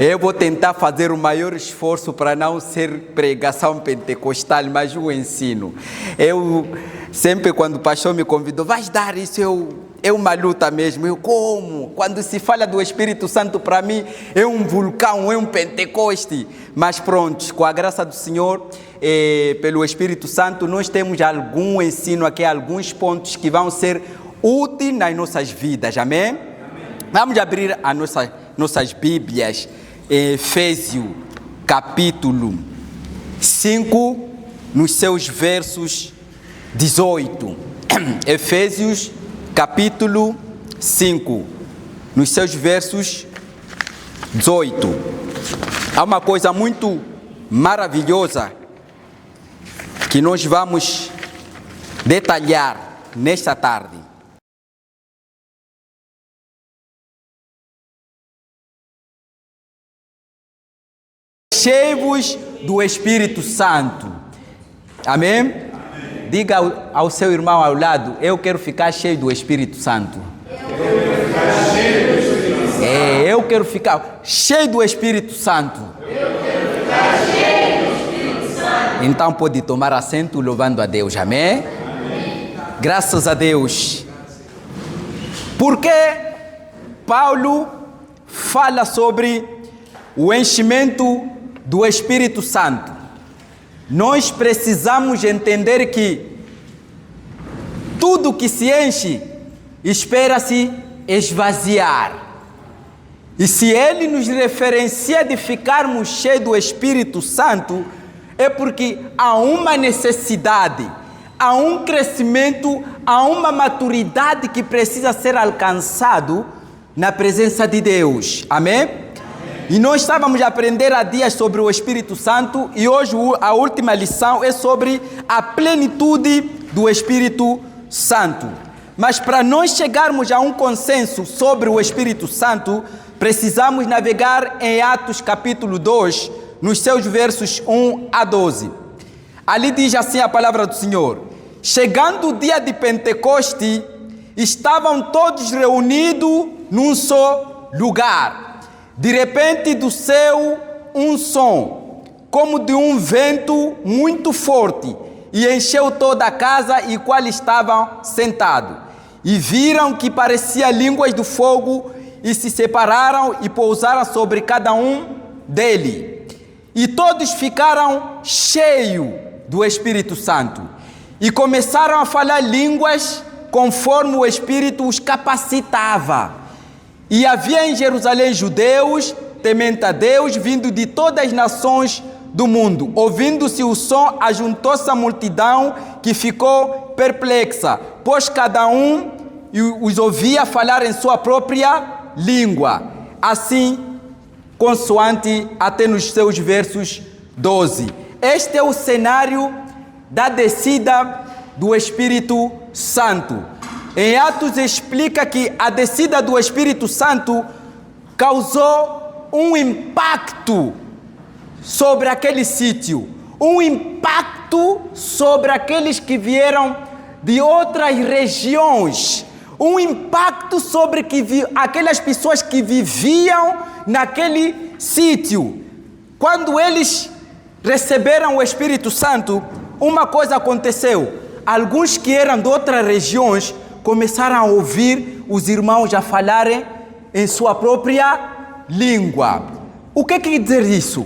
Eu vou tentar fazer o maior esforço para não ser pregação pentecostal, mas o ensino. Eu sempre, quando o pastor me convidou, vais dar isso, é uma luta mesmo. Eu como? Quando se fala do Espírito Santo, para mim, é um vulcão, é um Pentecoste. Mas pronto, com a graça do Senhor, pelo Espírito Santo, nós temos algum ensino aqui, alguns pontos que vão ser úteis nas nossas vidas. Amém? Amém. Vamos abrir as nossas Bíblias. Efésios, capítulo 5, nos seus versos 18. Efésios, capítulo 5, nos seus versos 18. Há uma coisa muito maravilhosa que nós vamos detalhar nesta tarde. Cheios do Espírito Santo. Amém? Amém. Diga ao seu irmão ao lado: eu quero ficar cheio do Espírito Santo. Eu quero ficar cheio do Espírito Santo. Então pode tomar assento louvando a Deus. Amém? Amém. Graças a Deus. Porque Paulo fala sobre o enchimento do Espírito Santo. Nós precisamos entender que tudo que se enche espera-se esvaziar. E se ele nos referencia de ficarmos cheios do Espírito Santo, é porque há uma necessidade, há um crescimento, há uma maturidade que precisa ser alcançado na presença de Deus. Amém? E nós estávamos a aprender há dias sobre o Espírito Santo e hoje a última lição é sobre a plenitude do Espírito Santo. Mas para nós chegarmos a um consenso sobre o Espírito Santo, precisamos navegar em Atos capítulo 2, nos seus versos 1 a 12. Ali diz assim a palavra do Senhor: chegando o dia de Pentecoste, estavam todos reunidos num só lugar. De repente do céu um som, como de um vento muito forte, e encheu toda a casa e qual estavam sentados. E viram que parecia línguas do fogo, e se separaram e pousaram sobre cada um dele. E todos ficaram cheios do Espírito Santo, e começaram a falar línguas conforme o Espírito os capacitava. E havia em Jerusalém judeus, temente a Deus, vindo de todas as nações do mundo. Ouvindo-se o som, ajuntou-se a multidão que ficou perplexa, pois cada um os ouvia falar em sua própria língua. Assim, consoante até nos seus versos 12. Este é o cenário da descida do Espírito Santo. Em Atos explica que a descida do Espírito Santo causou um impacto sobre aquele sítio, um impacto sobre aqueles que vieram de outras regiões, um impacto sobre aquelas pessoas que viviam naquele sítio. Quando eles receberam o Espírito Santo, uma coisa aconteceu: alguns que eram de outras regiões começaram a ouvir os irmãos a falarem em sua própria língua. O que quer dizer isso?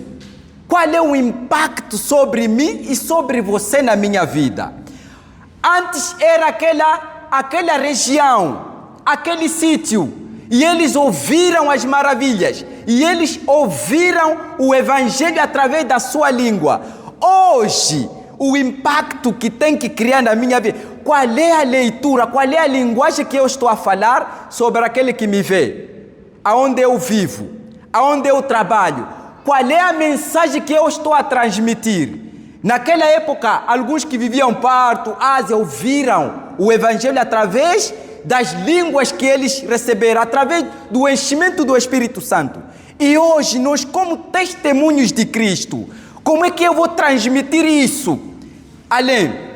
Qual é o impacto sobre mim e sobre você na minha vida? Antes era aquela região, aquele sítio, e eles ouviram as maravilhas, e eles ouviram o Evangelho através da sua língua. Hoje, o impacto que tem que criar na minha vida, qual é a leitura, qual é a linguagem que eu estou a falar sobre aquele que me vê, aonde eu vivo, aonde eu trabalho, qual é a mensagem que eu estou a transmitir. Naquela época, alguns que viviam perto, Ásia, ouviram o Evangelho através das línguas que eles receberam, através do enchimento do Espírito Santo. E hoje, nós como testemunhos de Cristo, como é que eu vou transmitir isso? Além,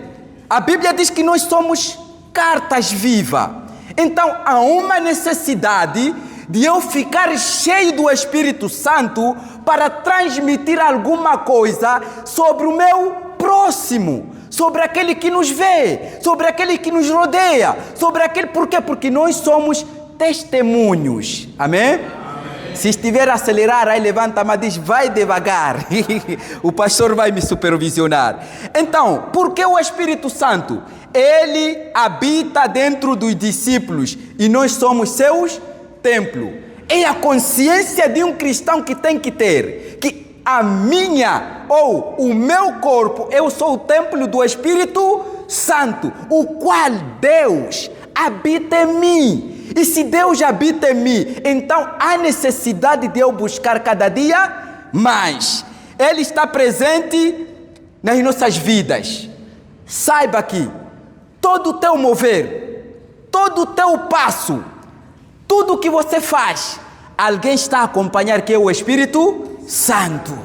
a Bíblia diz que nós somos cartas vivas. Então, há uma necessidade de eu ficar cheio do Espírito Santo para transmitir alguma coisa sobre o meu próximo, sobre aquele que nos vê, sobre aquele que nos rodeia, sobre aquele... Por quê? Porque nós somos testemunhos. Amém? Se estiver a acelerar, aí levanta, mas diz, vai devagar. O pastor vai me supervisionar. Então, por que o Espírito Santo? Ele habita dentro dos discípulos e nós somos seus templos. É a consciência de um cristão que tem que ter, que a minha ou o meu corpo, eu sou o templo do Espírito Santo, o qual Deus habita em mim. E se Deus habita em mim, então há necessidade de eu buscar cada dia mais. Ele está presente nas nossas vidas. Saiba que todo o teu mover, todo o teu passo, tudo o que você faz, alguém está a acompanhar, que é o Espírito Santo.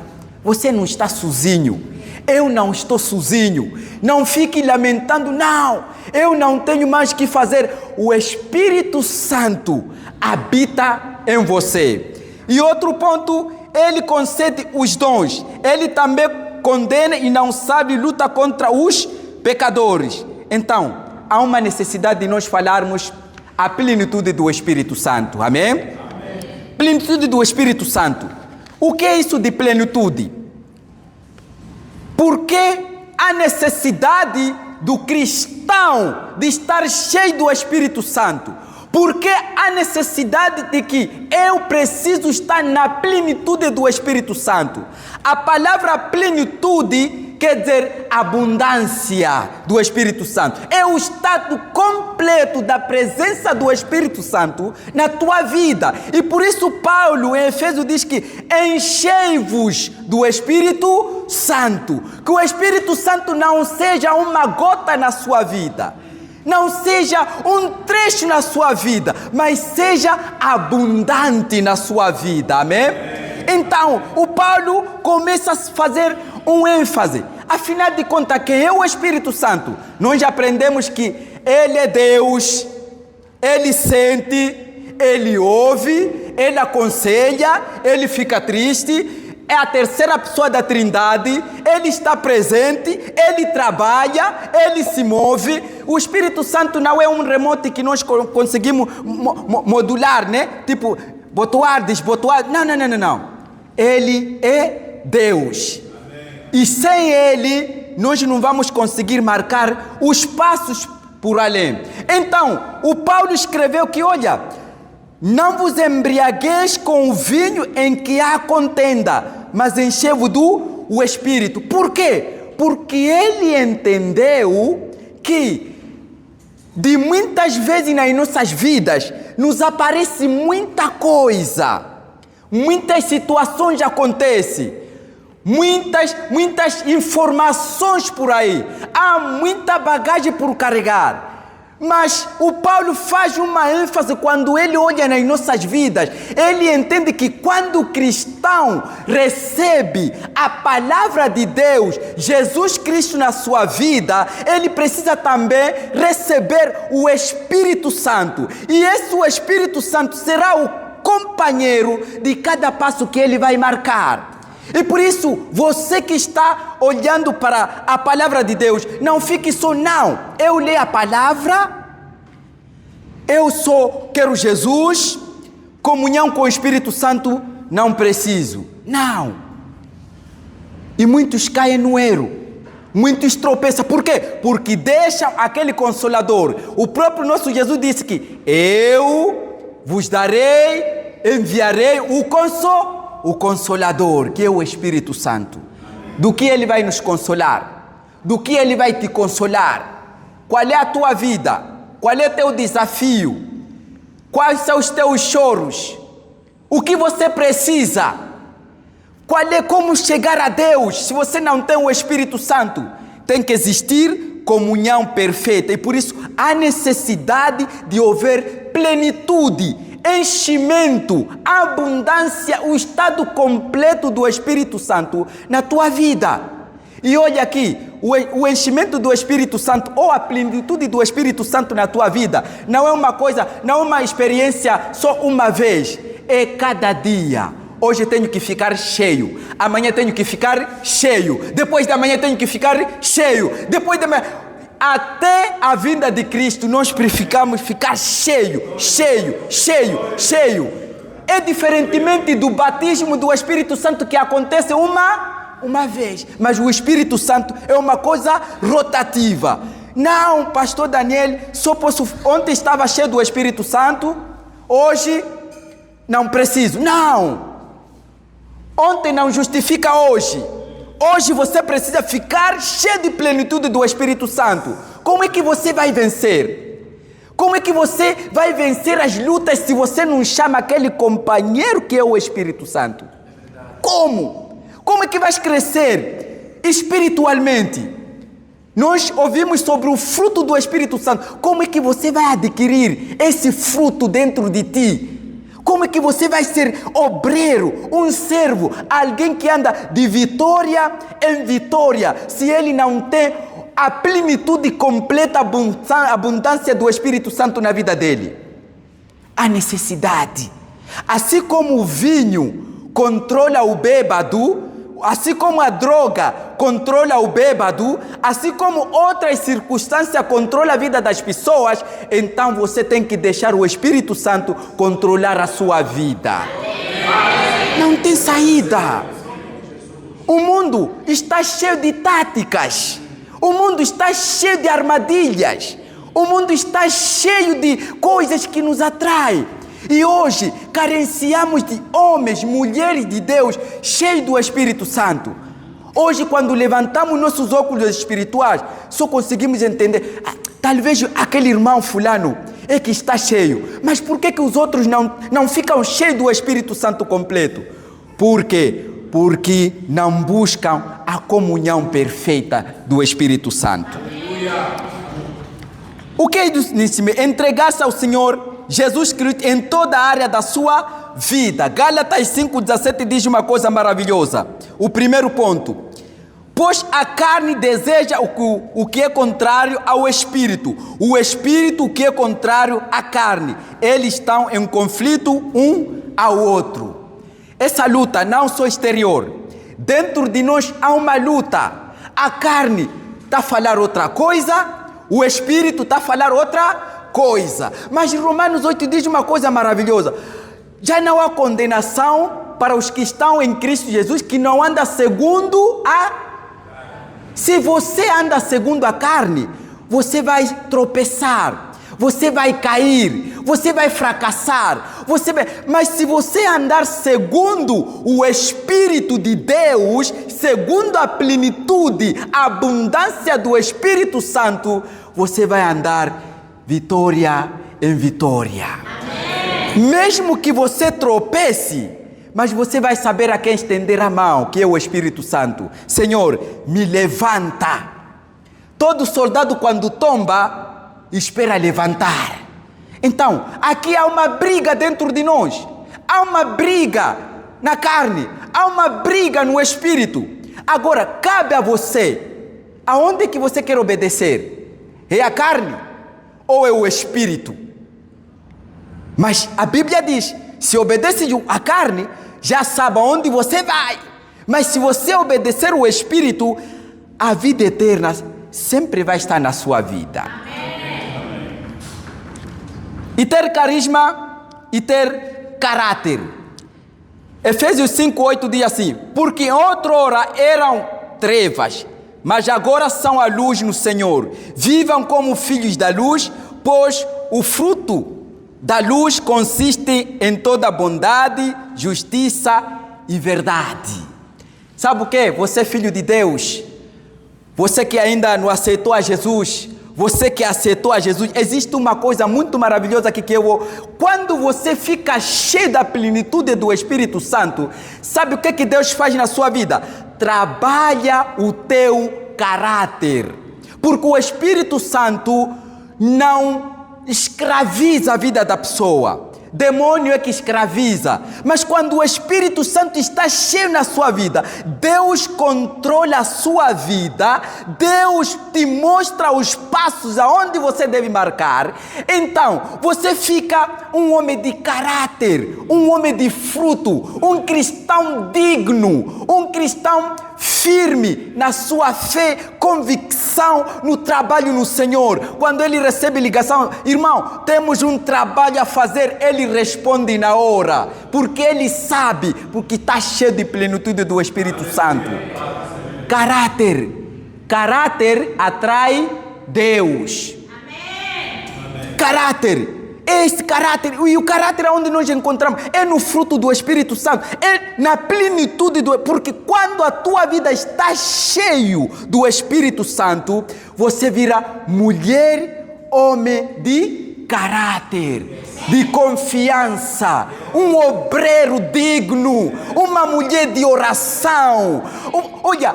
Você não está sozinho. Eu não estou sozinho. Não fique lamentando, não. Eu não tenho mais que fazer. O Espírito Santo habita em você. E outro ponto, ele concede os dons. Ele também condena e não sabe, luta contra os pecadores. Então, há uma necessidade de nós falarmos a plenitude do Espírito Santo. Amém? Amém. Plenitude do Espírito Santo. O que é isso de plenitude? Por que a necessidade do cristão de estar cheio do Espírito Santo? Por que a necessidade de que eu preciso estar na plenitude do Espírito Santo? A palavra plenitude quer dizer abundância do Espírito Santo. É o estado completo da presença do Espírito Santo na tua vida. E por isso Paulo em Efésios diz que enchei-vos do Espírito Santo. Que o Espírito Santo não seja uma gota na sua vida, não seja um trecho na sua vida, mas seja abundante na sua vida. Amém? Então, o Paulo começa a fazer um ênfase. Afinal de contas, quem é o Espírito Santo? Nós já aprendemos que Ele é Deus, Ele sente, Ele ouve, Ele aconselha, Ele fica triste. É a terceira pessoa da Trindade. Ele está presente, Ele trabalha, Ele se move. O Espírito Santo não é um remote que nós conseguimos modular, né? Tipo, botar, desbotar. Não. Ele é Deus. E sem Ele, nós não vamos conseguir marcar os passos por além. Então, o Paulo escreveu que, olha, não vos embriagueis com o vinho em que há contenda, mas enchei-vos do Espírito. Por quê? Porque ele entendeu que de muitas vezes nas nossas vidas nos aparece muita coisa, muitas situações acontecem, muitas informações por aí, há muita bagagem por carregar. Mas o Paulo faz uma ênfase quando ele olha nas nossas vidas. Ele entende que quando o cristão recebe a palavra de Deus, Jesus Cristo na sua vida, ele precisa também receber o Espírito Santo. E esse o Espírito Santo será o companheiro de cada passo que ele vai marcar. E por isso, você que está olhando para a palavra de Deus, não fique só, não, eu leio a palavra, eu só quero Jesus, comunhão com o Espírito Santo, não preciso. Não. E muitos caem no erro, muitos tropeçam. Por quê? Porque deixam aquele Consolador. O próprio nosso Jesus disse que eu vos darei, enviarei o Consolador, que é o Espírito Santo. Do que ele vai nos consolar? Do que ele vai te consolar? Qual é a tua vida? Qual é o teu desafio? Quais são os teus choros? O que você precisa? Qual é como chegar a Deus? Se você não tem o Espírito Santo, tem que existir comunhão perfeita. E por isso há necessidade de haver plenitude, enchimento, abundância, o estado completo do Espírito Santo na tua vida. E olha aqui, o enchimento do Espírito Santo ou a plenitude do Espírito Santo na tua vida não é uma coisa, não é uma experiência só uma vez, é cada dia. Hoje tenho que ficar cheio, amanhã tenho que ficar cheio, depois da manhã tenho que ficar cheio, depois da manhã... Até a vinda de Cristo nós precisamos ficar cheio. É diferentemente do batismo do Espírito Santo que acontece uma vez. Mas o Espírito Santo é uma coisa rotativa. Não, pastor Daniel, ontem estava cheio do Espírito Santo, hoje não preciso. Não! Ontem não justifica hoje. Hoje você precisa ficar cheio de plenitude do Espírito Santo. Como é que você vai vencer? Como é que você vai vencer as lutas se você não chama aquele companheiro que é o Espírito Santo? Como? Como é que vais crescer espiritualmente? Nós ouvimos sobre o fruto do Espírito Santo. Como é que você vai adquirir esse fruto dentro de ti? Como é que você vai ser obreiro, um servo, alguém que anda de vitória em vitória, se ele não tem a plenitude completa, a abundância do Espírito Santo na vida dele? A necessidade. Assim como o vinho controla o bêbado, assim como a droga controla o bêbado, assim como outras circunstâncias controlam a vida das pessoas, então você tem que deixar o Espírito Santo controlar a sua vida. Não tem saída. O mundo está cheio de táticas. O mundo está cheio de armadilhas. O mundo está cheio de coisas que nos atraem. E hoje carenciamos de homens, mulheres de Deus, cheios do Espírito Santo. Hoje, quando levantamos nossos óculos espirituais, só conseguimos entender, talvez aquele irmão fulano é que está cheio. Mas por que os outros não ficam cheios do Espírito Santo completo? Por quê? Porque não buscam a comunhão perfeita do Espírito Santo. O que é isso? Entregar-se ao Senhor Jesus Cristo em toda a área da sua vida. Gálatas 5,17 diz uma coisa maravilhosa. O primeiro ponto: pois a carne deseja o que é contrário ao Espírito, o Espírito o que é contrário à carne. Eles estão em conflito um ao outro. Essa luta não só exterior, dentro de nós há uma luta. A carne está a falar outra coisa, o Espírito está a falar outra coisa. Mas Romanos 8 diz uma coisa maravilhosa: já não há condenação para os que estão em Cristo Jesus, que não anda segundo a... Se você anda segundo a carne, você vai tropeçar, você vai cair, você vai fracassar, mas se você andar segundo o Espírito de Deus, segundo a plenitude, a abundância do Espírito Santo, você vai andar vitória em vitória. Amém. Mesmo que você tropece, mas você vai saber a quem estender a mão, que é o Espírito Santo. Senhor, me levanta. Todo soldado, quando tomba, espera levantar. Então, aqui há uma briga dentro de nós. Há uma briga na carne. Há uma briga no Espírito. Agora, cabe a você. Aonde que você quer obedecer? É a carne ou é o Espírito? Mas a Bíblia diz, se obedece à carne, já sabe aonde você vai. Mas se você obedecer o Espírito, a vida eterna sempre vai estar na sua vida. Amém. E ter carisma e ter caráter. Efésios 5:8 diz assim: porque outrora eram trevas, mas agora são a luz no Senhor. Vivam como filhos da luz, pois o fruto da luz consiste em toda bondade, justiça e verdade. Sabe o que? Você é filho de Deus. Você que ainda não aceitou a Jesus, você que aceitou a Jesus, existe uma coisa muito maravilhosa aqui quando você fica cheio da plenitude do Espírito Santo, sabe o que Deus faz na sua vida? Trabalha o teu caráter, porque o Espírito Santo não escraviza a vida da pessoa. demônio é que escraviza. Mas quando o Espírito Santo está cheio na sua vida, Deus controla a sua vida, Deus te mostra os passos aonde você deve marcar. Então, você fica um homem de caráter, um homem de fruto, um cristão digno, um cristão firme na sua fé, convicção no trabalho no Senhor. Quando ele recebe ligação, irmão, temos um trabalho a fazer, ele responde na hora, porque ele sabe, porque está cheio de plenitude do Espírito Santo. Caráter atrai Deus. Caráter. Esse caráter, e o caráter onde nós encontramos é no fruto do Espírito Santo, é na plenitude porque quando a tua vida está cheio do Espírito Santo, você vira mulher, homem de caráter, de confiança, um obreiro digno, uma mulher de oração. Olha,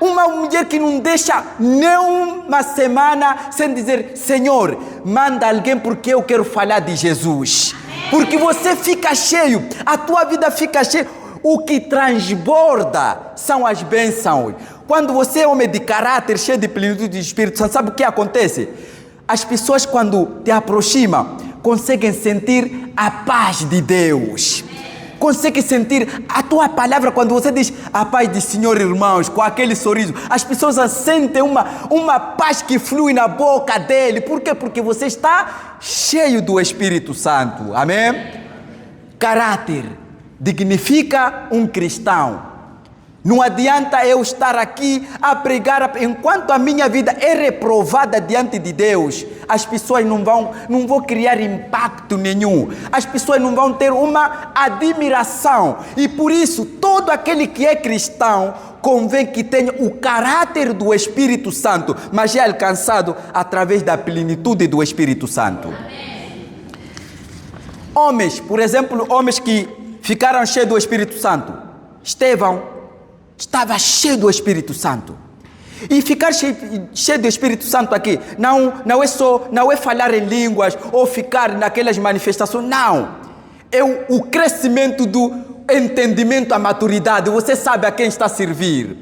uma mulher que não deixa nem uma semana sem dizer: Senhor, manda alguém porque eu quero falar de Jesus. Porque você fica cheio, a tua vida fica cheia. O que transborda são as bênçãos. Quando você é homem de caráter, cheio de plenitude de Espírito Santo, sabe o que acontece? As pessoas, quando te aproximam, conseguem sentir a paz de Deus. Conseguem sentir a tua palavra quando você diz a paz do Senhor, irmãos, com aquele sorriso. As pessoas sentem uma paz que flui na boca dele. Por quê? Porque você está cheio do Espírito Santo. Amém? Caráter dignifica um cristão. Não adianta eu estar aqui a pregar enquanto a minha vida é reprovada diante de Deus. As pessoas não vão criar impacto nenhum. As pessoas não vão ter uma admiração. E por isso, todo aquele que é cristão convém que tenha o caráter do Espírito Santo, mas é alcançado através da plenitude do Espírito Santo. Homens, por exemplo, homens que ficaram cheios do Espírito Santo. Estevão estava cheio do Espírito Santo. E ficar cheio do Espírito Santo aqui não é falar em línguas ou ficar naquelas manifestações. Não. É o crescimento do entendimento, a maturidade. Você sabe a quem está a servir.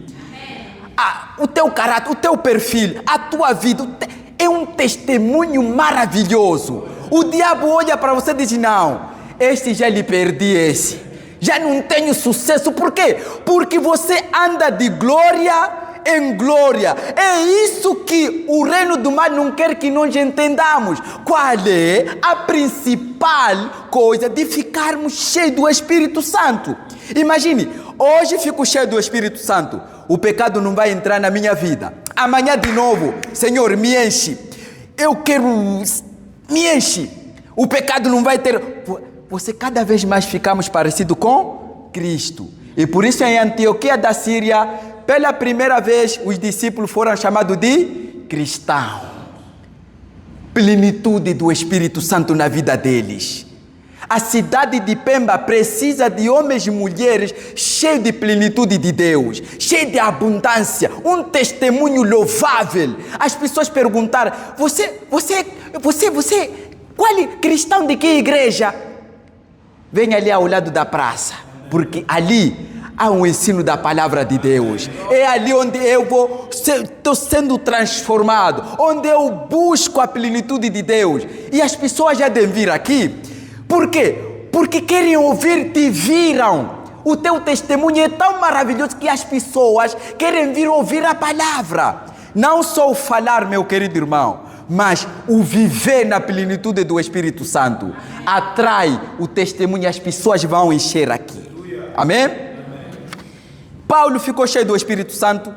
O teu caráter, o teu perfil, a tua vida é um testemunho maravilhoso. O diabo olha para você e diz: não, este já lhe perdi, esse. Já não tenho sucesso. Por quê? Porque você anda de glória em glória. É isso que o reino do mal não quer que nós entendamos. Qual é a principal coisa de ficarmos cheios do Espírito Santo? Imagine, hoje fico cheio do Espírito Santo. O pecado não vai entrar na minha vida. Amanhã de novo, Senhor, me enche. Eu quero, me enche. O pecado não vai ter... Você cada vez mais ficamos parecidos com Cristo. E por isso em Antioquia da Síria, pela primeira vez, os discípulos foram chamados de cristãos. Plenitude do Espírito Santo na vida deles. A cidade de Pemba precisa de homens e mulheres cheios de plenitude de Deus, cheios de abundância, um testemunho louvável. As pessoas perguntaram: você, qual é cristão de que igreja? Vem ali ao lado da praça, porque ali há um ensino da palavra de Deus. É ali onde eu estou sendo transformado, onde eu busco a plenitude de Deus. E as pessoas já devem vir aqui. Por quê? Porque querem ouvir, te viram. O teu testemunho é tão maravilhoso que as pessoas querem vir ouvir a palavra. Não só o falar, meu querido irmão, mas o viver na plenitude do Espírito Santo atrai o testemunho e as pessoas vão encher aqui. Amém? Paulo ficou cheio do Espírito Santo.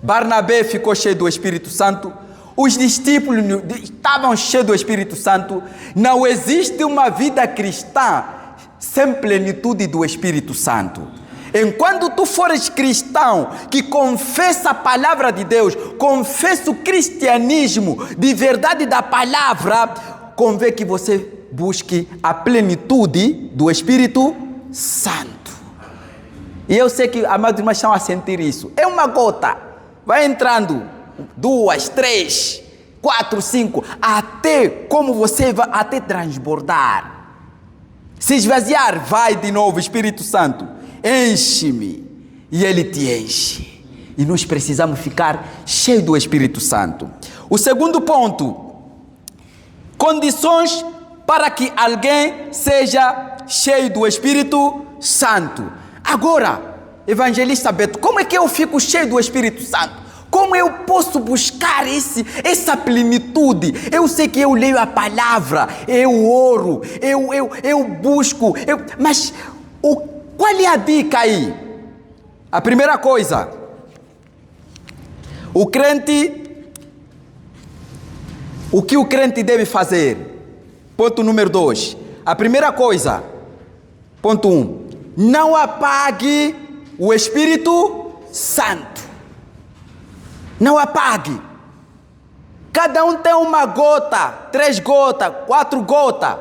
Barnabé ficou cheio do Espírito Santo. Os discípulos estavam cheios do Espírito Santo. Não existe uma vida cristã sem plenitude do Espírito Santo. Enquanto tu fores cristão que confessa a palavra de Deus, confessa o cristianismo de verdade da palavra, convém que você busque a plenitude do Espírito Santo. E eu sei que amados irmãos estão a sentir isso. É uma gota, vai entrando 2, 3, 4, 5, até como você vai até transbordar. Se esvaziar, vai de novo, Espírito Santo, enche-me. E Ele te enche. E nós precisamos ficar cheios do Espírito Santo. O segundo ponto, condições para que alguém seja cheio do Espírito Santo. Agora, evangelista Beto, como é que eu fico cheio do Espírito Santo? Como eu posso buscar essa plenitude? Eu sei que eu leio a palavra, eu oro, eu busco, mas qual é a dica aí? A primeira coisa, o que o crente deve fazer? Ponto número 2. A primeira coisa, ponto 1, não apague o Espírito Santo. Não apague. Cada um tem uma gota, 3 gotas, 4 gotas.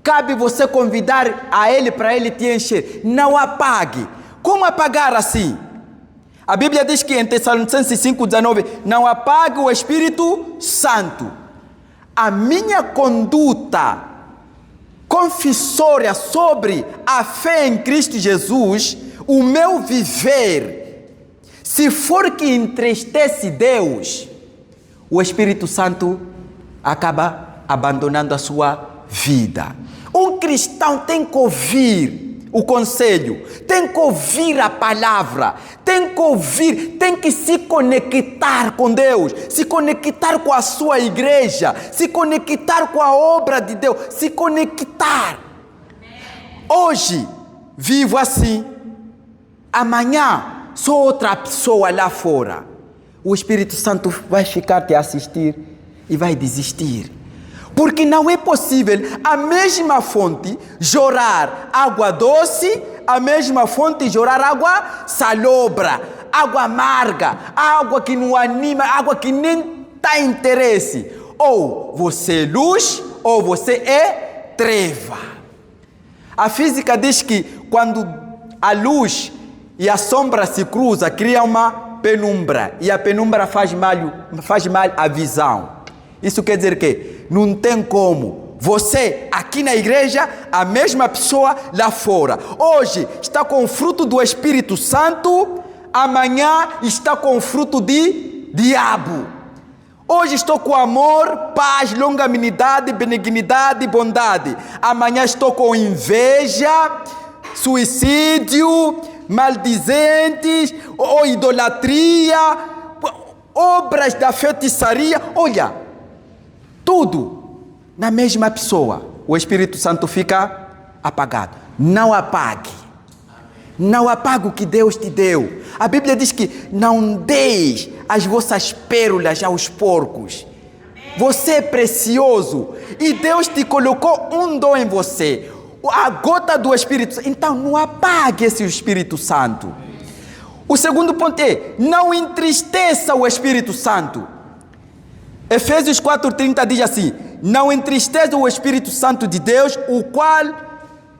Cabe você convidar a ele para ele te encher. Não apague. Como apagar assim? A Bíblia diz que em Tessalonicenses 5,19, não apague o Espírito Santo. A minha conduta confissória sobre a fé em Cristo Jesus, o meu viver, se for que entristece Deus, o Espírito Santo acaba abandonando a sua vida. Um cristão tem que ouvir o conselho, tem que ouvir a palavra, tem que ouvir, tem que se conectar com Deus, se conectar com a sua igreja, se conectar com a obra de Deus, se conectar. Hoje vivo assim, amanhã sou outra pessoa lá fora. O Espírito Santo vai ficar te assistir e vai desistir. Porque não é possível a mesma fonte jorrar água doce, a mesma fonte jorrar água salobra, água amarga, água que não anima, água que nem dá interesse. Ou você é luz, ou você é treva. A física diz que quando a luz e a sombra se cruzam, cria uma penumbra. E a penumbra faz mal à visão. Isso quer dizer que não tem como você aqui na igreja, a mesma pessoa lá fora. Hoje está com o fruto do Espírito Santo, amanhã está com o fruto de diabo. Hoje estou com amor, paz, longanimidade, benignidade e bondade. Amanhã estou com inveja, suicídio, maldizentes, ou idolatria, obras da feitiçaria. Olha, tudo na mesma pessoa. O Espírito Santo fica apagado. Não apague. Não apague o que Deus te deu. A Bíblia diz que não deis as vossas pérolas aos porcos. Você é precioso e Deus te colocou um dom em você, a gota do Espírito Santo. Então não apague esse Espírito Santo. O segundo ponto é, não entristeça o Espírito Santo. Efésios 4,30 diz assim, não entristeça o Espírito Santo de Deus, o qual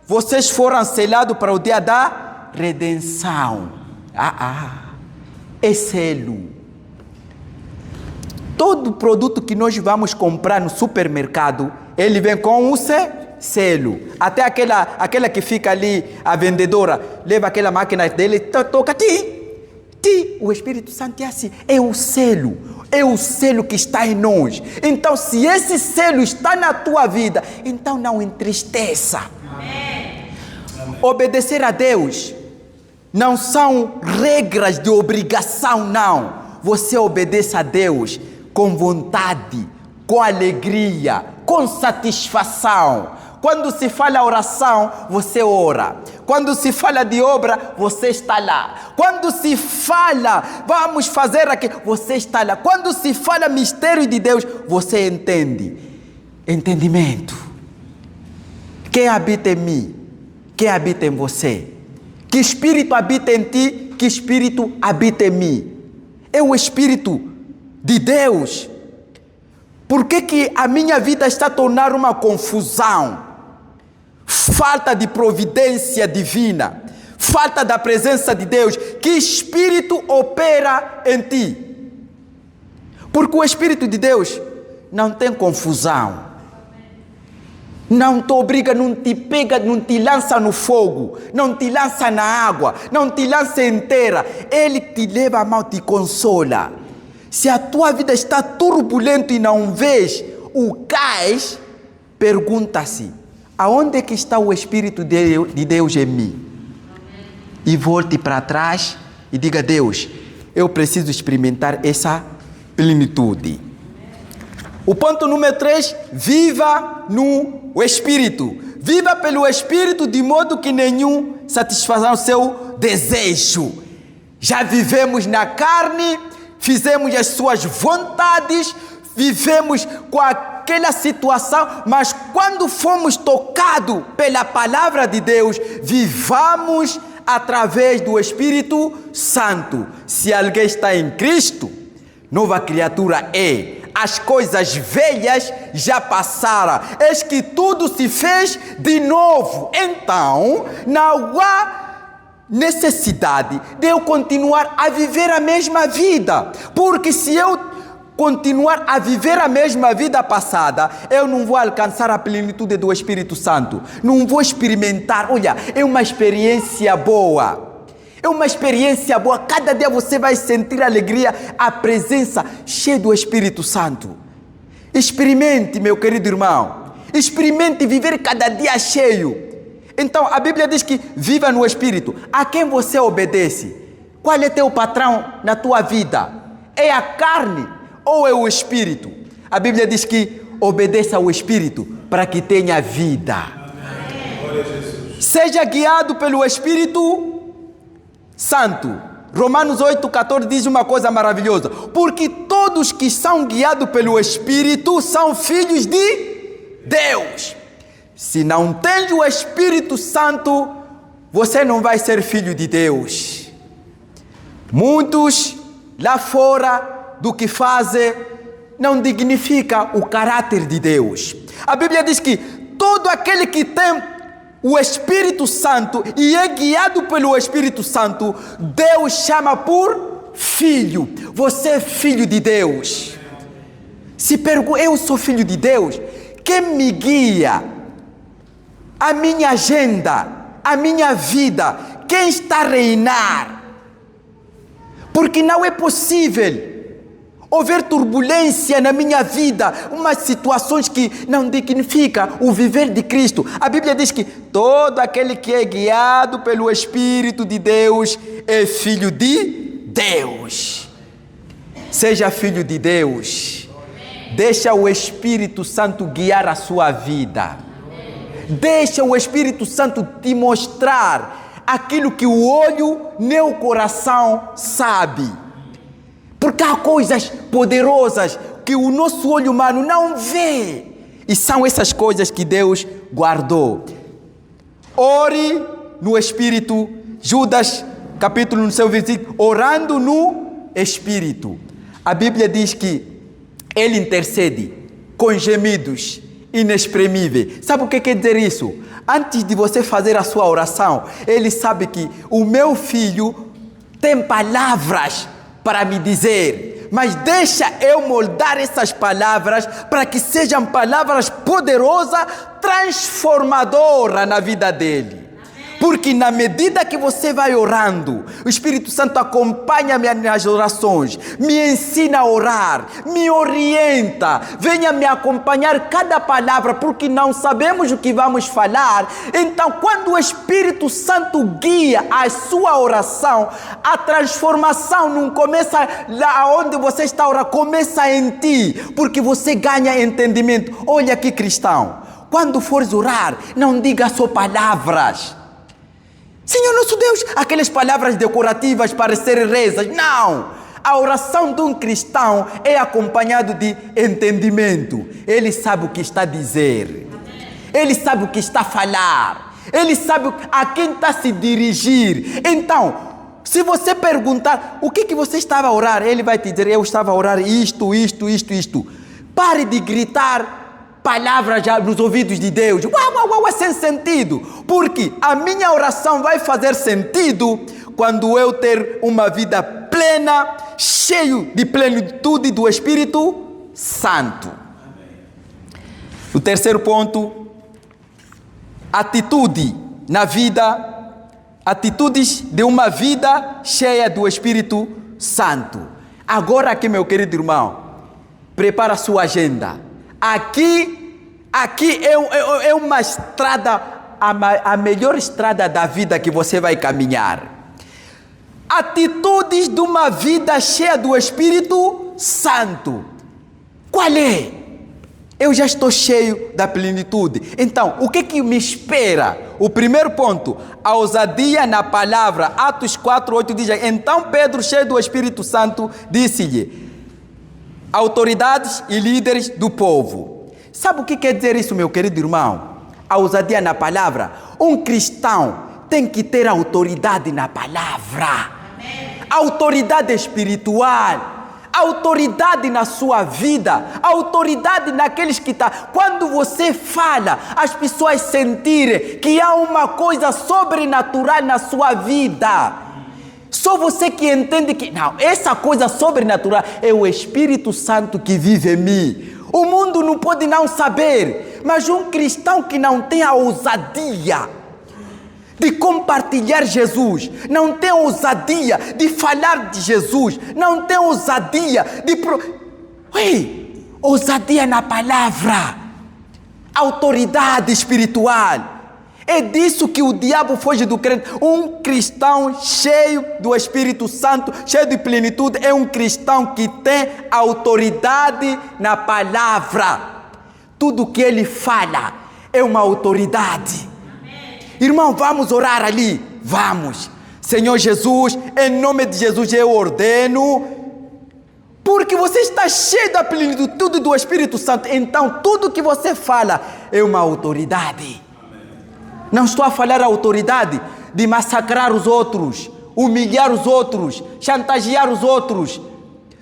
vocês foram selados para o dia da redenção. É selo. Todo produto que nós vamos comprar no supermercado, ele vem com um selo. Até aquela que fica ali, a vendedora, leva aquela máquina dele, toca, o Espírito Santo é assim, é o selo que está em nós. Então, se esse selo está na tua vida, então não entristeça. Amém. Obedecer a Deus não são regras de obrigação, não. Você obedece a Deus com vontade, com alegria, com satisfação. Quando se fala oração, você ora. Quando se fala de obra, você está lá. Quando se fala, vamos fazer aqui, você está lá. Quando se fala mistério de Deus, você entende. Entendimento. Quem habita em mim? Quem habita em você? Que espírito habita em ti? Que espírito habita em mim? É o Espírito de Deus. Por que a minha vida está a tornar uma confusão? Falta de providência divina, falta da presença de Deus. Que Espírito opera em ti? Porque o Espírito de Deus não tem confusão. Não te obriga, não te pega, não te lança no fogo, não te lança na água, não te lança inteira. Ele te leva a mão, te consola. Se a tua vida está turbulenta e não vês o cais, pergunta-se, aonde é que está o Espírito de Deus em mim? E volte para trás e diga, Deus, eu preciso experimentar essa plenitude. O ponto número 3, viva no Espírito. Viva pelo Espírito de modo que nenhum satisfará o seu desejo. Já vivemos na carne, fizemos as suas vontades, vivemos com aquela situação, mas quando fomos tocados pela palavra de Deus, vivamos através do Espírito Santo. Se alguém está em Cristo, nova criatura é. As coisas velhas já passaram, eis que tudo se fez de novo. Então, não há necessidade de eu continuar a viver a mesma vida, porque se eu continuar a viver a mesma vida passada, eu não vou alcançar a plenitude do Espírito Santo, não vou experimentar. Olha, é uma experiência boa. É uma experiência boa. Cada dia você vai sentir alegria, a presença cheia do Espírito Santo. Experimente, meu querido irmão. Experimente viver cada dia cheio. Então, a Bíblia diz que viva no Espírito. A quem você obedece? Qual é teu patrão na tua vida? É a carne ou é o Espírito? A Bíblia diz que obedeça ao Espírito para que tenha vida. Amém. Seja guiado pelo Espírito Santo. Romanos 8,14 diz uma coisa maravilhosa. Porque todos que são guiados pelo Espírito são filhos de Deus. Se não tens o Espírito Santo, você não vai ser filho de Deus. Muitos lá fora do que fazem não dignifica o caráter de Deus. A Bíblia diz que todo aquele que tem o Espírito Santo e é guiado pelo Espírito Santo, Deus chama por filho. Você é filho de Deus. Se pergunta, eu sou filho de Deus, quem me guia? A minha agenda, a minha vida, quem está a reinar? Porque não é possível houver turbulência na minha vida, umas situações que não dignificam o viver de Cristo. A Bíblia diz que todo aquele que é guiado pelo Espírito de Deus é filho de Deus. Seja filho de Deus. Deixa o Espírito Santo guiar a sua vida. Deixa o Espírito Santo te mostrar aquilo que o olho nem o coração sabe. Porque há coisas poderosas que o nosso olho humano não vê. E são essas coisas que Deus guardou. Ore no Espírito. Judas, capítulo no seu versículo, orando no Espírito. A Bíblia diz que ele intercede com gemidos inexprimíveis. Sabe o que quer dizer isso? Antes de você fazer a sua oração, ele sabe que o meu filho tem palavras para me dizer, mas deixa eu moldar essas palavras para que sejam palavras poderosas, transformadoras na vida dele. Porque na medida que você vai orando, o Espírito Santo acompanha-me nas orações, me ensina a orar, me orienta, venha me acompanhar cada palavra, porque não sabemos o que vamos falar. Então, quando o Espírito Santo guia a sua oração, a transformação não começa lá onde você está orando, começa em ti, porque você ganha entendimento. Olha aqui, cristão, quando fores orar, não diga só palavras. Senhor nosso Deus, aquelas palavras decorativas para serem rezas. Não! A oração de um cristão é acompanhado de entendimento. Ele sabe o que está a dizer. Ele sabe o que está a falar. Ele sabe a quem está a se dirigir. Então, se você perguntar o que você estava a orar, ele vai te dizer, eu estava a orar isto. Pare de gritar palavras já nos ouvidos de Deus. Uau, é sem sentido. Porque a minha oração vai fazer sentido quando eu ter uma vida plena, cheio de plenitude do Espírito Santo. O terceiro ponto atitude na vida, atitudes de uma vida cheia do Espírito Santo. Agora aqui, meu querido irmão, prepara a sua agenda. Aqui é uma estrada, a melhor estrada da vida que você vai caminhar. Atitudes de uma vida cheia do Espírito Santo. Qual é? Eu já estou cheio da plenitude. Então, o que me espera? O primeiro ponto, a ousadia na palavra. Atos 4:8 diz: então Pedro, cheio do Espírito Santo, disse-lhe: autoridades e líderes do povo. Sabe o que quer dizer isso, meu querido irmão? A ousadia na palavra. Um cristão tem que ter autoridade na palavra. Autoridade espiritual. Autoridade na sua vida, autoridade naqueles que estão. Quando você fala, as pessoas sentirem que há uma coisa sobrenatural na sua vida. Só você que entende que, não, essa coisa sobrenatural é o Espírito Santo que vive em mim. O mundo não pode não saber, mas um cristão que não tem a ousadia de compartilhar Jesus, não tem ousadia de falar de Jesus, não tem ousadia de... ousadia na palavra, autoridade espiritual. É disso que o diabo foge do crente. Um cristão cheio do Espírito Santo, cheio de plenitude, é um cristão que tem autoridade na palavra. Tudo que ele fala é uma autoridade. Irmão, vamos orar ali. Vamos. Senhor Jesus, em nome de Jesus eu ordeno, porque você está cheio da plenitude do Espírito Santo. Então tudo que você fala é uma autoridade. Não estou a falar a autoridade de massacrar os outros, humilhar os outros, chantagear os outros,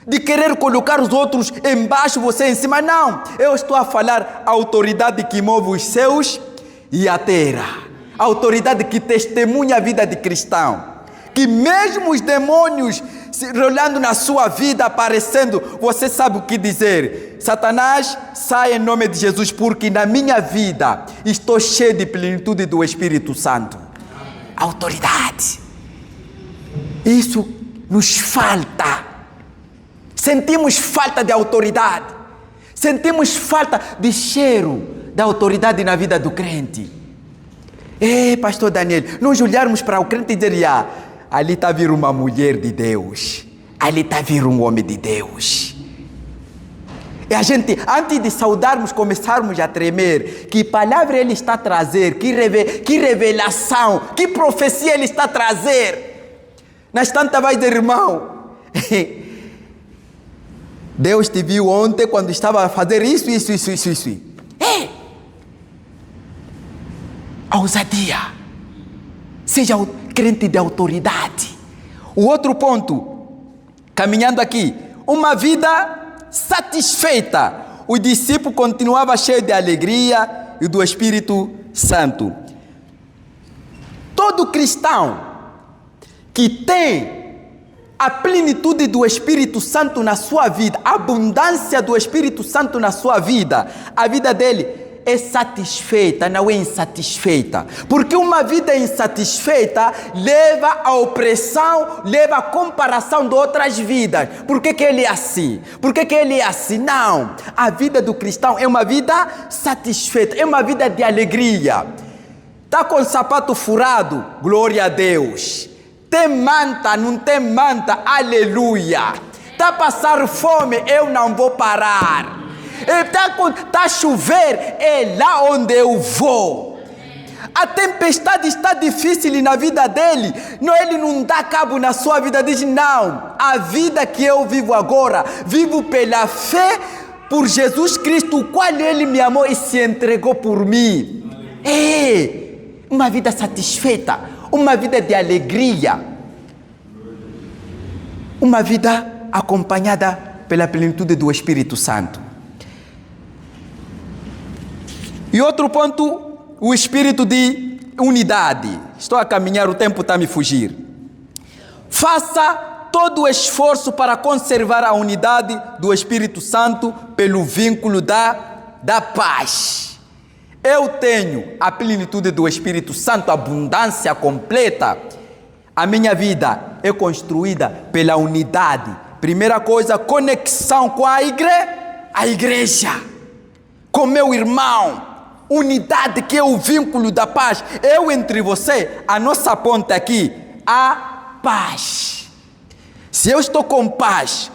de querer colocar os outros embaixo, você em cima. Não, eu estou a falar a autoridade que move os céus e a terra. A autoridade que testemunha a vida de cristão. Que mesmo os demônios se rolando na sua vida, aparecendo, você sabe o que dizer. Satanás, sai em nome de Jesus, porque na minha vida estou cheio de plenitude do Espírito Santo. Autoridade. Isso nos falta. Sentimos falta de autoridade. Sentimos falta de cheiro da autoridade na vida do crente. Pastor Daniel, nós olharmos para o crente e dizer: ali está a vir uma mulher de Deus, ali está a vir um homem de Deus. E a gente, antes de saudarmos, começarmos a tremer. Que palavra ele está a trazer, que revelação, que profecia ele está a trazer. Nas tantas vai dizer: irmão, Deus te viu ontem quando estava a fazer isso. Ousadia. Seja o crente de autoridade. O outro ponto, caminhando aqui, uma vida satisfeita. O discípulo continuava cheio de alegria e do Espírito Santo. Todo cristão que tem a plenitude do Espírito Santo na sua vida, a abundância do Espírito Santo na sua vida, a vida dele é satisfeita, não é insatisfeita. Porque uma vida insatisfeita leva à opressão, leva à comparação de outras vidas. Por que ele é assim? Por que ele é assim? Não. A vida do cristão é uma vida satisfeita, é uma vida de alegria. Está com o sapato furado? Glória a Deus. Tem manta, não tem manta? Aleluia. Está a passar fome? Eu não vou parar. Está a chover, é lá onde eu vou. A tempestade está difícil na vida dele, não, ele não dá cabo na sua vida. Diz: não, a vida que eu vivo agora, vivo pela fé por Jesus Cristo, o qual ele me amou e se entregou por mim. Uma vida satisfeita, uma vida de alegria, uma vida acompanhada pela plenitude do Espírito Santo. E outro ponto, o espírito de unidade. Estou a caminhar, o tempo está a me fugir. Faça todo o esforço para conservar a unidade do Espírito Santo pelo vínculo da paz. eu tenho a plenitude do Espírito Santo, abundância completa, a minha vida é construída pela unidade. Primeira coisa, conexão com a igreja, com meu irmão. Unidade, que é o vínculo da paz. Eu entre você, a nossa ponte aqui, a paz. Se eu estou com paz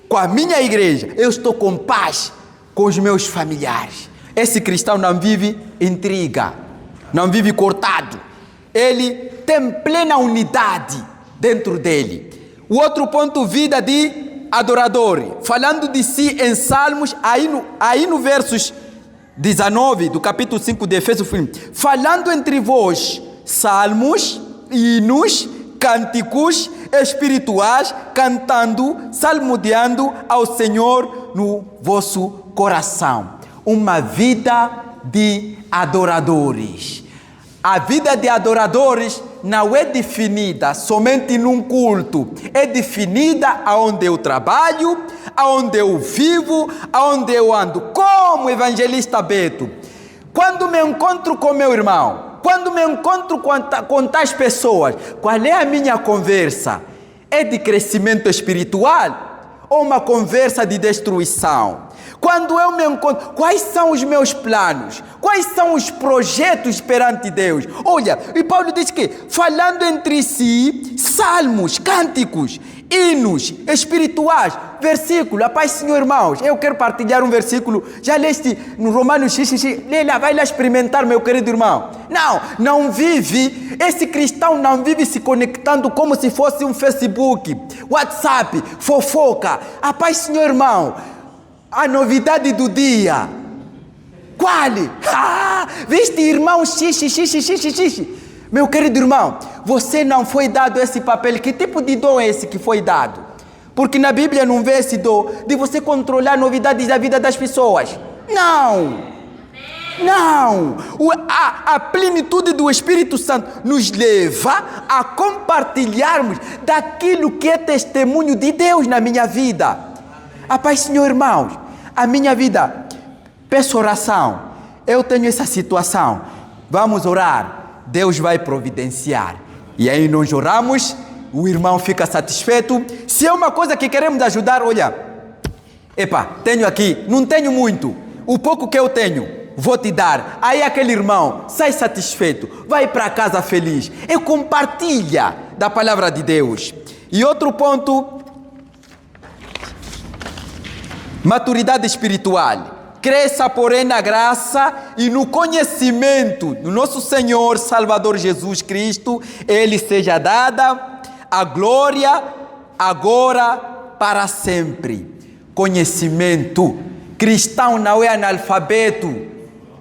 com a minha igreja, eu estou com paz com os meus familiares. Esse cristão não vive intriga, não vive cortado. Ele tem plena unidade dentro dele. O outro ponto, vida de adorador. Falando de si em Salmos, aí no versos 19 do capítulo 5 de Efésios, falando entre vós salmos, hinos, cânticos espirituais, cantando, salmodiando ao Senhor no vosso coração. Uma vida de adoradores. A vida de adoradores não é definida somente num culto, é definida aonde eu trabalho, aonde eu vivo, aonde eu ando. Como evangelista Beto, quando me encontro com meu irmão, quando me encontro com tais pessoas, qual é a minha conversa? É de crescimento espiritual ou uma conversa de destruição? Quando eu me encontro, quais são os meus planos? Quais são os projetos perante Deus? Olha, e Paulo diz que, falando entre si, salmos, cânticos, hinos espirituais, versículo. A paz, Senhor, irmãos, eu quero partilhar um versículo. Já leste no Romanos X, lê lá, vai lá experimentar, meu querido irmão. Não vive, esse cristão não vive se conectando como se fosse um Facebook, WhatsApp, fofoca. A paz, Senhor, irmão. A novidade do dia. Qual? Viste, irmão, xixi. Meu querido irmão, você não foi dado esse papel. Que tipo de dom é esse que foi dado? Porque na Bíblia não vê esse dom de você controlar novidades da vida das pessoas. Não. A plenitude do Espírito Santo nos leva a compartilharmos daquilo que é testemunho de Deus na minha vida. A paz, Senhor, irmãos, a minha vida, peço oração, eu tenho essa situação, vamos orar, Deus vai providenciar. E aí nós oramos, o irmão fica satisfeito. Se é uma coisa que queremos ajudar, olha, tenho aqui, não tenho muito, o pouco que eu tenho, vou te dar. Aí aquele irmão sai satisfeito, vai para casa feliz, e compartilha da palavra de Deus. E outro ponto, maturidade espiritual. Cresça, porém, na graça e no conhecimento do nosso Senhor Salvador Jesus Cristo. Ele seja dada a glória agora para sempre. Conhecimento. Cristão não é analfabeto.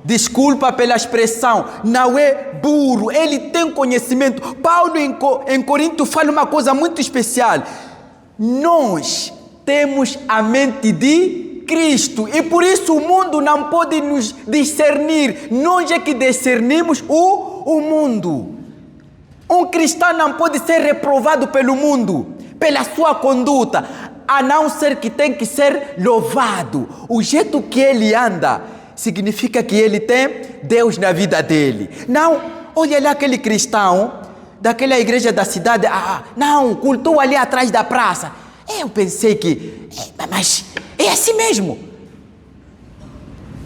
Desculpa pela expressão, não é burro. Ele tem conhecimento. Paulo em Corinto fala uma coisa muito especial. Nós temos a mente de Cristo e por isso o mundo não pode nos discernir. Nós é que discernimos o mundo. Um cristão não pode ser reprovado pelo mundo, pela sua conduta, a não ser que tem que ser louvado. O jeito que ele anda significa que ele tem Deus na vida dele. Não, olha lá aquele cristão daquela igreja da cidade, cultua ali atrás da praça. Eu pensei que, mas é assim mesmo.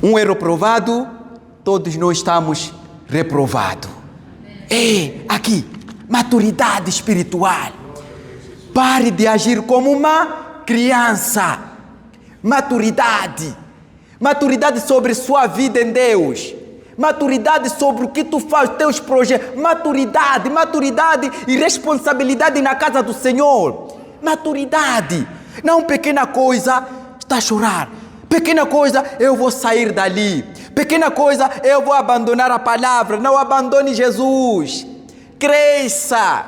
Um é reprovado, todos nós estamos reprovados. Aqui, maturidade espiritual. Pare de agir como uma criança. Maturidade sobre sua vida em Deus. Maturidade sobre o que tu faz, teus projetos. Maturidade e responsabilidade na casa do Senhor. Maturidade, não pequena coisa, está a chorar. Pequena coisa, eu vou sair dali. Pequena coisa, eu vou abandonar a palavra. Não abandone Jesus. Cresça.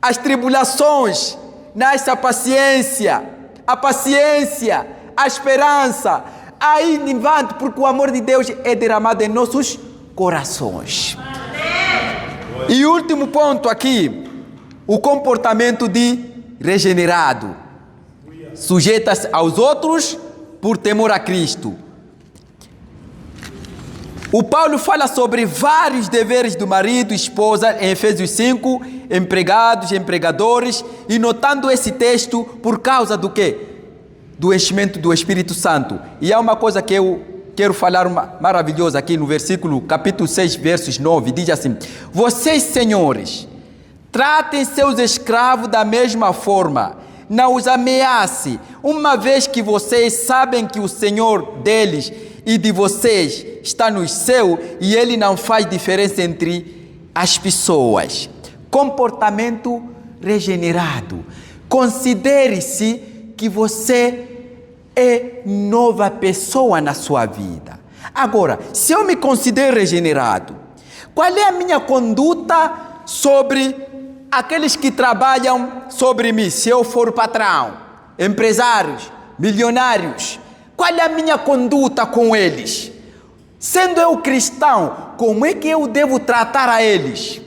As tribulações, nasce a paciência, a esperança. Aí em vão, porque o amor de Deus é derramado em nossos corações. E último ponto aqui, o comportamento de regenerado. Sujeita-se aos outros por temor a Cristo. O Paulo fala sobre vários deveres do marido e esposa em Efésios 5, empregados, empregadores, e notando esse texto por causa do quê? Do enchimento do Espírito Santo. E há uma coisa que eu quero falar maravilhosa aqui no versículo, capítulo 6, versos 9, diz assim: vocês, senhores, tratem seus escravos da mesma forma, não os ameace, uma vez que vocês sabem que o Senhor deles e de vocês está no céu e ele não faz diferença entre as pessoas. Comportamento regenerado. Considere-se que você é nova pessoa na sua vida. Agora, se eu me considero regenerado, qual é a minha conduta sobre aqueles que trabalham sobre mim? Se eu for patrão, empresários, milionários, qual é a minha conduta com eles? Sendo eu cristão, como é que eu devo tratar a eles?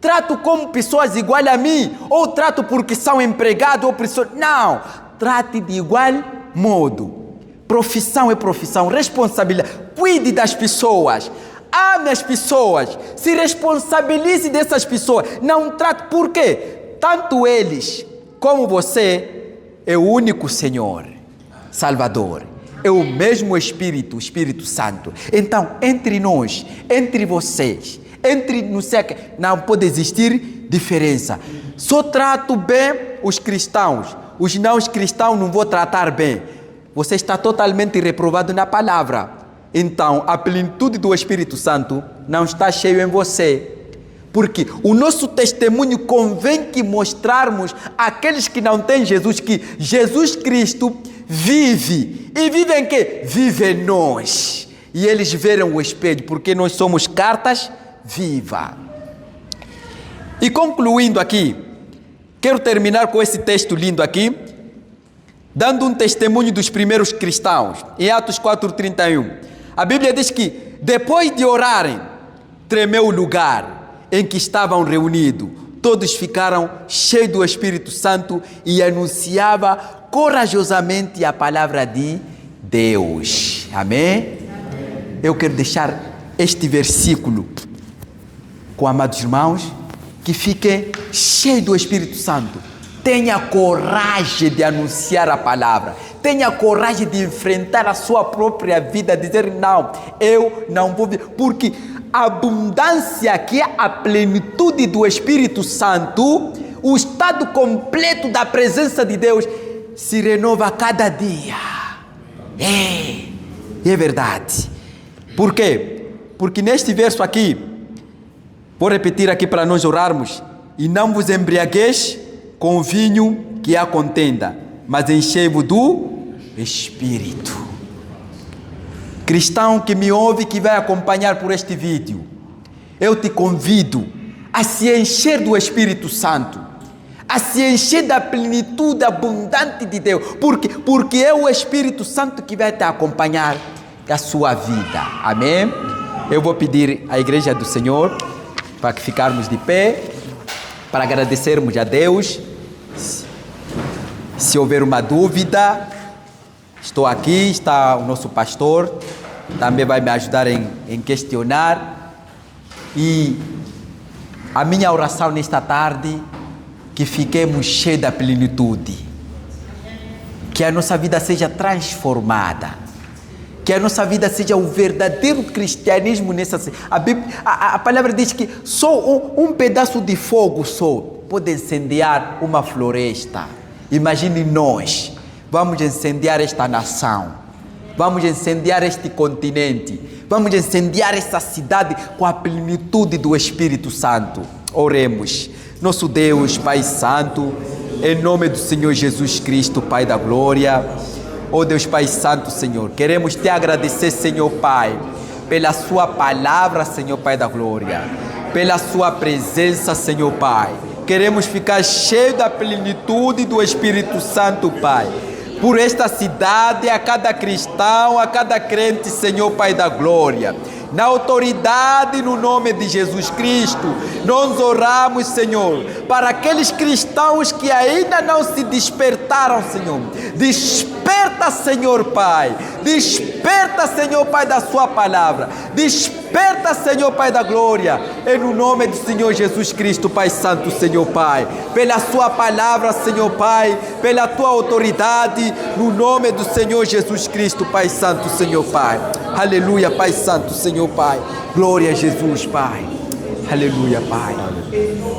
Trato como pessoas igual a mim? Ou trato porque são empregados ou pessoas? Não, trate de igual modo. Profissão é profissão, responsabilidade. Cuide das pessoas, ame as pessoas, se responsabilize dessas pessoas. Não trate, por quê? Tanto eles como você é o único Senhor, Salvador. É o mesmo Espírito, o Espírito Santo. Então, entre nós, entre vocês, não pode existir diferença. Só trato bem os cristãos. Os não cristãos não vou tratar bem. Você está totalmente reprovado na palavra. Então, a plenitude do Espírito Santo não está cheio em você. Porque o nosso testemunho convém que mostrarmos àqueles que não têm Jesus que Jesus Cristo vive. E vive em quê? Vive em nós. E eles verão o espelho, porque nós somos cartas vivas. E concluindo aqui, quero terminar com esse texto lindo aqui, dando um testemunho dos primeiros cristãos. Em Atos 4:31, a Bíblia diz que depois de orarem, tremeu o lugar em que estavam reunidos. Todos ficaram cheios do Espírito Santo e anunciavam corajosamente a palavra de Deus. Amém? Eu quero deixar este versículo com amados irmãos, que fiquem cheios do Espírito Santo. Tenha coragem de anunciar a palavra. Tenha coragem de enfrentar a sua própria vida, dizer não, eu não vou vir, porque a abundância que é a plenitude do Espírito Santo, o estado completo da presença de Deus, se renova a cada dia. É verdade. Por quê? Porque neste verso aqui, vou repetir aqui para nós orarmos: e não vos embriagueis com o vinho que há contenda, mas enchei-vos do Espírito. Cristão que me ouve, que vai acompanhar por este vídeo, eu te convido a se encher do Espírito Santo, a se encher da plenitude abundante de Deus, porque é o Espírito Santo que vai te acompanhar a sua vida. Amém? Eu vou pedir à Igreja do Senhor para que ficarmos de pé, para agradecermos a Deus. Se houver uma dúvida, estou aqui, está o nosso pastor, também vai me ajudar em questionar. E a minha oração nesta tarde, que fiquemos cheios da plenitude, que a nossa vida seja transformada, que a nossa vida seja o verdadeiro cristianismo nessa. A palavra diz que só um pedaço de fogo só pode incendiar uma floresta. Imagine nós, vamos incendiar esta nação, vamos incendiar este continente, vamos incendiar essa cidade com a plenitude do Espírito Santo. Oremos. Nosso Deus, Pai Santo, em nome do Senhor Jesus Cristo, Pai da Glória, ó Deus Pai Santo, Senhor, queremos te agradecer, Senhor Pai, pela sua palavra, Senhor Pai da Glória, pela sua presença, Senhor Pai. Queremos ficar cheios da plenitude do Espírito Santo, Pai, por esta cidade, a cada cristão, a cada crente, Senhor Pai da Glória. Na autoridade, no nome de Jesus Cristo, nós oramos, Senhor, para aqueles cristãos que ainda não se despertaram, Senhor. Desperta, Senhor Pai. Desperta, Senhor Pai, da sua palavra. Desperta, Desperta, Senhor Pai da glória, e no nome do Senhor Jesus Cristo, Pai Santo, Senhor Pai, pela sua palavra, Senhor Pai, pela tua autoridade, no nome do Senhor Jesus Cristo, Pai Santo, Senhor Pai. Aleluia, Pai Santo, Senhor Pai. Glória a Jesus, Pai. Aleluia, Pai.